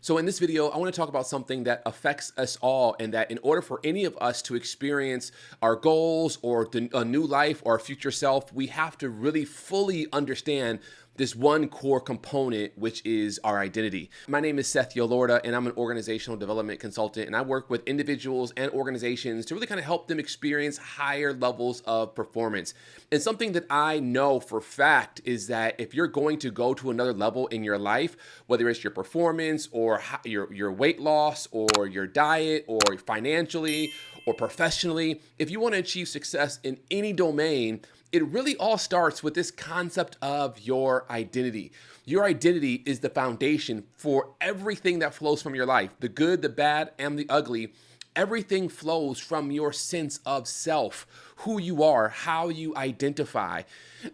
So in this video, I want to talk about something that affects us all, and that in order for any of us to experience our goals or a new life or our future self, we have to really fully understand this one core component, which is our identity. My name is Seth Yelorda, and I'm an organizational development consultant, and I work with individuals and organizations to really kind of help them experience higher levels of performance. And something that I know for fact is that if you're going to go to another level in your life, whether it's your performance or your weight loss or your diet or financially or professionally, if you want to achieve success in any domain, it really all starts with this concept of your identity. Your identity is the foundation for everything that flows from your life, the good, the bad, and the ugly. Everything flows from your sense of self, who you are, how you identify.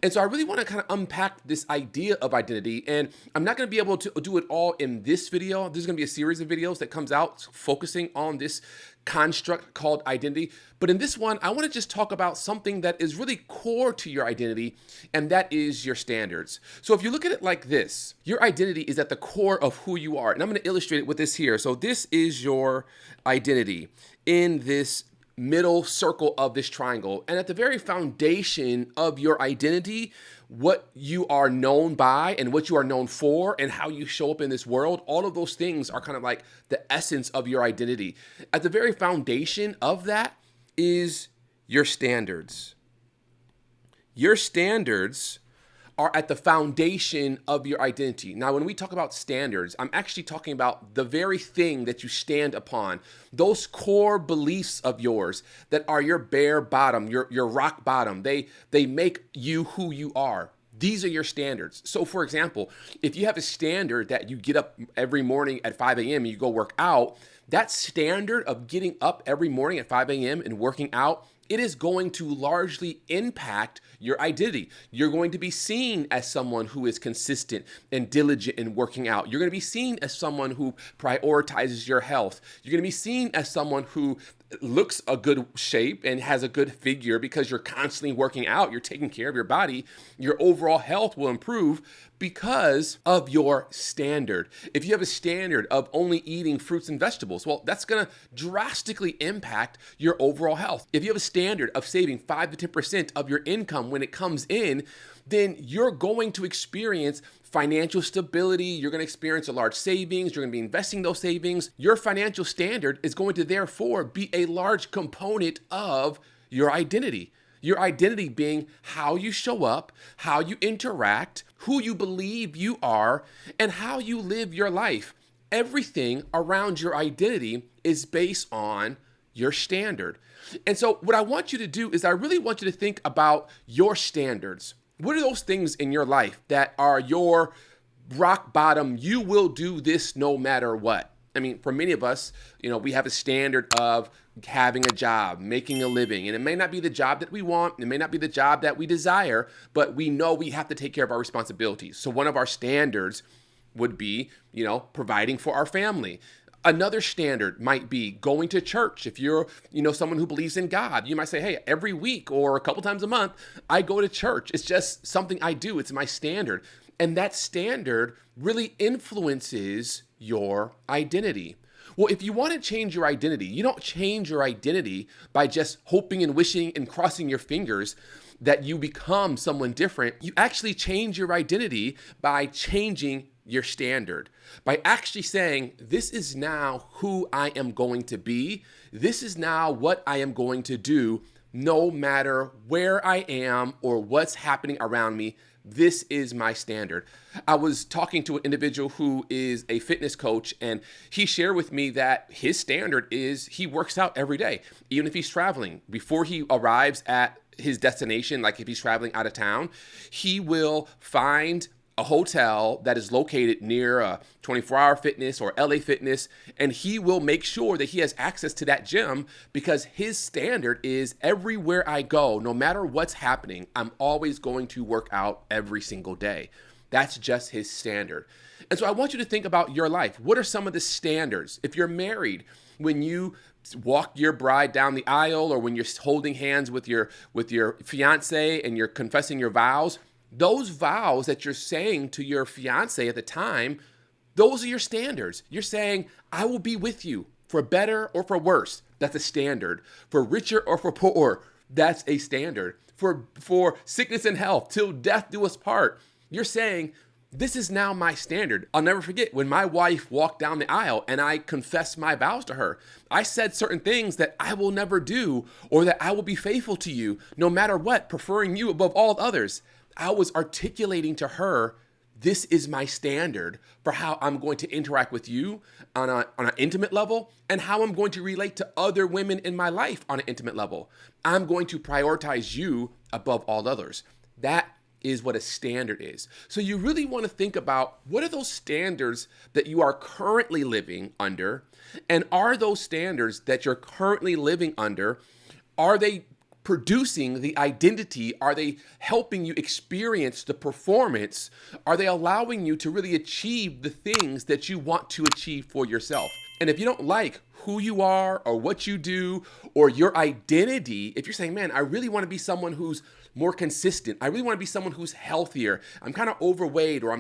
And so I really want to kind of unpack this idea of identity. And I'm not going to be able to do it all in this video. There's going to be a series of videos that comes out focusing on this construct called identity. But in this one, I want to just talk about something that is really core to your identity, and that is your standards. So if you look at it like this, your identity is at the core of who you are. And I'm going to illustrate it with this here. So this is your identity in this middle circle of this triangle. And at the very foundation of your identity, what you are known by and what you are known for and how you show up in this world, all of those things are kind of like the essence of your identity. At the very foundation of that is your standards. Your standards are at the foundation of your identity. Now, when we talk about standards, I'm actually talking about the very thing that you stand upon, those core beliefs of yours that are your bare bottom, your rock bottom. They make you who you are. These are your standards. So for example, if you have a standard that you get up every morning at 5 a.m. and you go work out, that standard of getting up every morning at 5 a.m. and working out, it is going to largely impact your identity. You're going to be seen as someone who is consistent and diligent in working out. You're going to be seen as someone who prioritizes your health. You're going to be seen as someone who looks a good shape and has a good figure because you're constantly working out. You're taking care of your body. Your overall health will improve because of your standard. If you have a standard of only eating fruits and vegetables, well, that's going to drastically impact your overall health. If you have a standard of saving 5 to 10% of your income when it comes in, then you're going to experience financial stability. You're going to experience a large savings. You're going to be investing those savings. Your financial standard is going to therefore be a large component of your identity. Your identity being how you show up, how you interact, who you believe you are, and how you live your life. Everything around your identity is based on your standard. And so what I want you to do is I really want you to think about your standards. What are those things in your life that are your rock bottom? You will do this no matter what. I mean, for many of us, we have a standard of having a job, making a living, and it may not be the job that we want. It may not be the job that we desire, but we know we have to take care of our responsibilities. So one of our standards would be, providing for our family. Another standard might be going to church. If you're, someone who believes in God, you might say, hey, every week or a couple times a month, I go to church. It's just something I do. It's my standard. And that standard really influences your identity. Well, if you want to change your identity, you don't change your identity by just hoping and wishing and crossing your fingers that you become someone different. You actually change your identity by changing your standard, by actually saying, this is now who I am going to be. This is now what I am going to do, no matter where I am or what's happening around me. This is my standard. I was talking to an individual who is a fitness coach, and he shared with me that his standard is he works out every day, even if he's traveling. Before he arrives at his destination, like if he's traveling out of town, he will find a hotel that is located near a 24-hour fitness or LA Fitness, and he will make sure that he has access to that gym because his standard is everywhere I go, no matter what's happening, I'm always going to work out every single day. That's just his standard. And so I want you to think about your life. What are some of the standards? If you're married, when you walk your bride down the aisle or when you're holding hands with your fiance and you're confessing your vows, those vows that you're saying to your fiance at the time, Those are your standards. You're saying, I will be with you for better or for worse. That's a standard. For richer or for poorer, that's a standard. For sickness and health, till death do us part. You're saying, this is now my standard. I'll never forget when my wife walked down the aisle and I confessed my vows to her. I said certain things that I will never do, or that I will be faithful to you no matter what, preferring you above all others. I was articulating to her, this is my standard for how I'm going to interact with you on an intimate level, and how I'm going to relate to other women in my life on an intimate level. I'm going to prioritize you above all others. That is what a standard is. So you really want to think about, what are those standards that you are currently living under? And are those standards that you're currently living under, are they producing the identity? Are they helping you experience the performance? Are they allowing you to really achieve the things that you want to achieve for yourself? And if you don't like who you are or what you do or your identity, if you're saying, man, I really want to be someone who's more consistent, I really want to be someone who's healthier, I'm kind of overweight, or I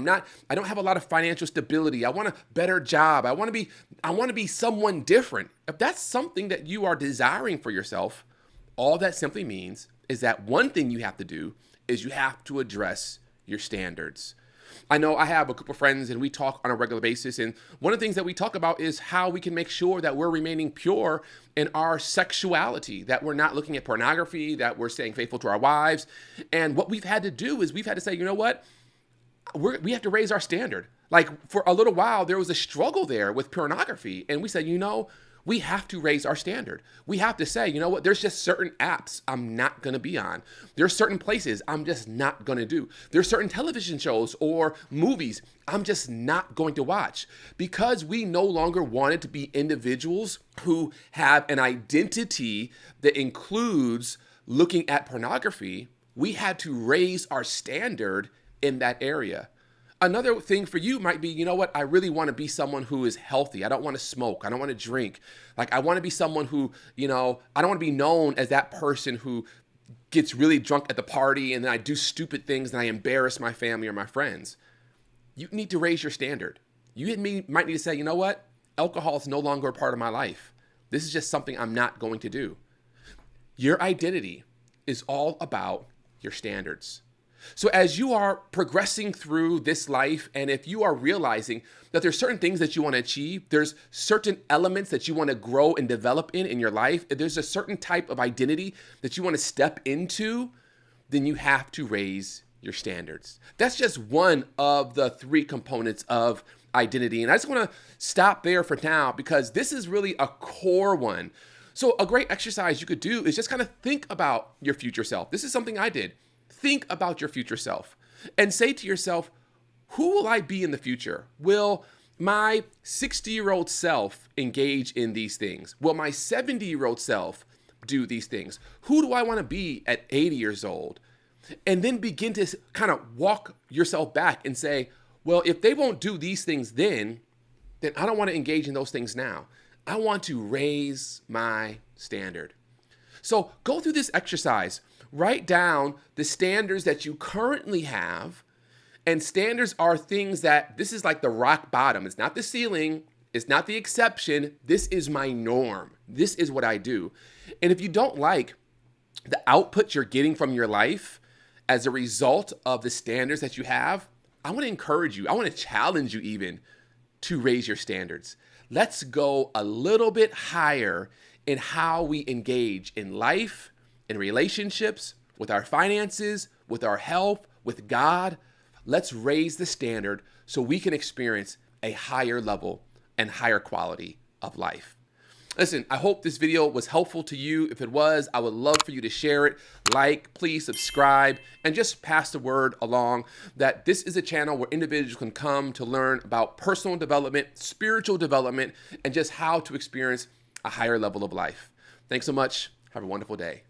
don't have a lot of financial stability, I want a better job, I want to be someone different. If that's something that you are desiring for yourself, all that simply means is that one thing you have to do is you have to address your standards. I know I have a group of friends and we talk on a regular basis, and one of the things that we talk about is how we can make sure that we're remaining pure in our sexuality, that we're not looking at pornography, that we're staying faithful to our wives. And what we've had to do is we've had to say, you know what? We have to raise our standard. Like, for a little while, there was a struggle there with pornography. And we said, we have to raise our standard. We have to say, you know what, there's just certain apps I'm not going to be on. There's certain places I'm just not going to do. There's certain television shows or movies I'm just not going to watch, because we no longer wanted to be individuals who have an identity that includes looking at pornography. We had to raise our standard in that area. Another thing for you might be, you know what, I really want to be someone who is healthy. I don't want to smoke. I don't want to drink. Like, I want to be someone who, I don't want to be known as that person who gets really drunk at the party and then I do stupid things and I embarrass my family or my friends. You need to raise your standard. You might need to say, you know what, alcohol is no longer a part of my life. This is just something I'm not going to do. Your identity is all about your standards. So as you are progressing through this life, and if you are realizing that there's certain things that you want to achieve, there's certain elements that you want to grow and develop in your life, if there's a certain type of identity that you want to step into, then you have to raise your standards. That's just one of the three components of identity. And I just want to stop there for now, because this is really a core one. So a great exercise you could do is just kind of think about your future self. This is something I did. Think about your future self and say to yourself, who will I be in the future? Will my 60-year-old self engage in these things? Will my 70-year-old self do these things? Who do I want to be at 80 years old? And then begin to kind of walk yourself back and say, well, if they won't do these things then I don't want to engage in those things now. I want to raise my standard. So go through this exercise. Write down the standards that you currently have. And standards are things that, this is like the rock bottom. It's not the ceiling. It's not the exception. This is my norm. This is what I do. And if you don't like the output you're getting from your life as a result of the standards that you have, I want to encourage you. I want to challenge you even to raise your standards. Let's go a little bit higher in how we engage in life, in relationships, with our finances, with our health, with God. Let's raise the standard so we can experience a higher level and higher quality of life. Listen, I hope this video was helpful to you. If it was, I would love for you to share it, please subscribe, and just pass the word along that this is a channel where individuals can come to learn about personal development, spiritual development, and just how to experience a higher level of life. Thanks so much. Have a wonderful day.